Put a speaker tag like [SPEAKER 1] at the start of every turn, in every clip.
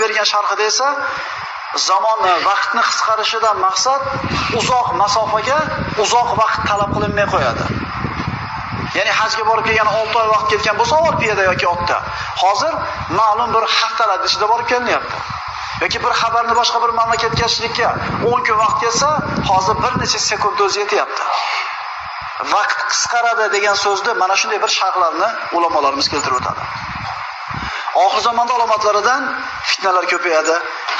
[SPEAKER 1] bergan sharhida esa zamonni, vaqtni qisqarishidan maqsad uzoq masofaga uzoq vaqt talab qilinmay qo'yadi. Ya'ni hajga borib kelgan 6 oy vaqt ketgan bo'lsa, avval piyoda yoki otda. Hozir ma'lum bir haftalar ichida borib kelinyapti. Yoki bir xabarni boshqa bir mamlakatga yetkazishlikka 10 kun vaqt ketsa, hozir bir necha sekund o'zi yetyapti. Vaqt qisqaradi degan so'zni mana shunday bir sharhlarni ulamolarimiz keltirib o'tadi. Oxir zamonda alomatlaridan fitnalar ko'payadi,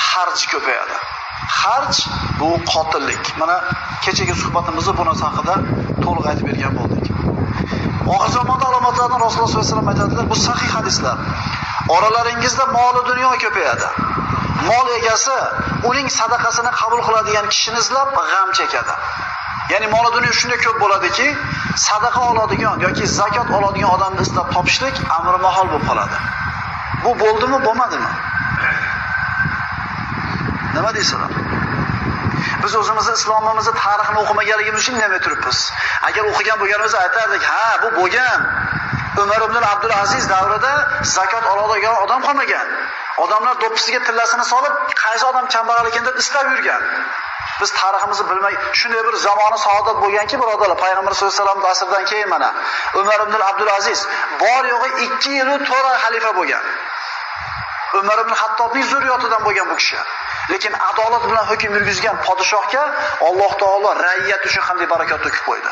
[SPEAKER 1] harj ko'payadi. Harj bu qotillik. Mana kechagi suhbatimizda bu narsa haqida to'liq aytib bergan bo'ldik. Oxir zamonda alomatlaridan Rasululloh sollallohu alayhi vasallam aytadilar, bu sahih hadislar. Oralaringizda mol dunyo ko'payadi. Mol egasi uning sadaqasini qabul qiladigan kishini izlab g'am chekadi. Ya'ni mol dunyo shunday ko'p bo'ladiki, sadaqa oladigan yoki zakot oladigan odamni izlab topishlik amri mahol bo'lib qoladi. Bu bo'ldimi, bo'lmadimi? Nima deysizlar? Biz o'zimizni islomimizni tarixini o'qimaganligimiz uchun nima turibmiz? Agar o'qigan bo'lganimizda aytardik, ha, bu bo'lgan. Umar ibn Abdulaziz davrida zakot oladigan odam qolmagan. Odamlar do'ppisiga tillasini solib, qaysi odam kambag'al ekan deb istab yurgan. Biz tariximizni bilmay, shunday bir zamoni saodat bo'lganki, birodarlar, Payg'ambar sollallohu alayhi vasallam asridan keyin mana Umar ibn Abdulaziz bor yo'g'i 2 yil 4 oy xalifa bo'lgan. Umar ibn Hattobning zurriyotidan bo'lgan bu kishi. Lekin adolat bilan hukm yurgizgan podshohga Alloh taolo raiyat uchun qanday barakot to'kib qo'ydi.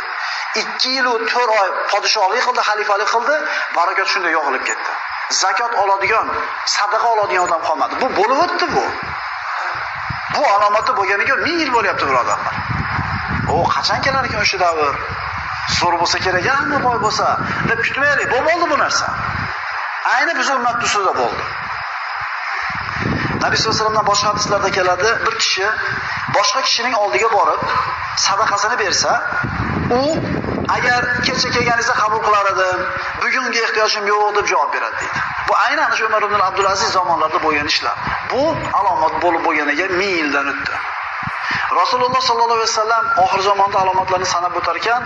[SPEAKER 1] 2 yil 4 oy podshohlik qildi, xalifalik qildi, barakot shunday yog'ilib ketdi. Zakot oladigan, sadaqa oladigan odam qolmadi. Bu bo'lib o'tdi bu. Bu alomati bo'lganiga 1000 yil bo'lyapti, birodarlar. O qachon kelar ekan o'sha davr? Zo'r bo'lsa kerak, hamma boy bo'lsa deb kutmaylik. Bu bo'ldi bu narsa. Ayni biz ummat tusida bo'ldi. Nabiy sollallohu alayhi vasallamdan boshqa hadislarda keladi, bir kishi boshqa kishining oldiga borib sadaqasini bersa, u agar kecha kelganingizda qabul qilar edim, bugungi ehtiyojim yo'q deb javob beradi deydi. Bu aynan shu Umar ibn Abdulaziz zamonlarida bo'lgan ishlar. Bu alomat bo'lib bo'lganiga 1000 yildan o'tdi. Rasululloh sollallohu alayhi vasallam oxir zamonda alomatlarni sanab o'tar ekan,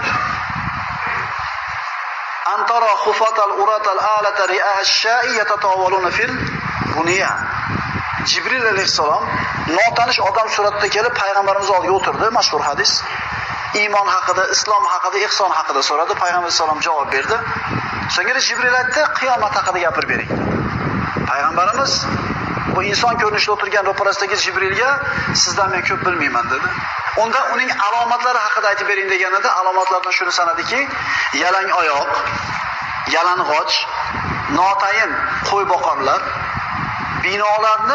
[SPEAKER 1] antara khufatal uratal alata ri'ash-sha'i yatatawaluna fil buniya. Jibril alayhissalom notanish odam suratida kelib payg'ambarimiz oldiga o'tirdi, mashhur hadis. Iymon haqida, islom haqida, ihson haqida so'radi, payg'ambar alayhissalom javob berdi. So'ngra Jibril aytdi, qiyomat haqida gapirib bering. Payg'ambarimiz bu inson ko'rinishida o'tirgan ro'parasidagi Jibrilga sizdan men ko'p bilmayman dedi. Unda uning alomatlari haqida aytib bering deganida alomatlardan shuni sanadiki, yalang oyoq, yalang'och, notayin qo'y boqarlar, binolarni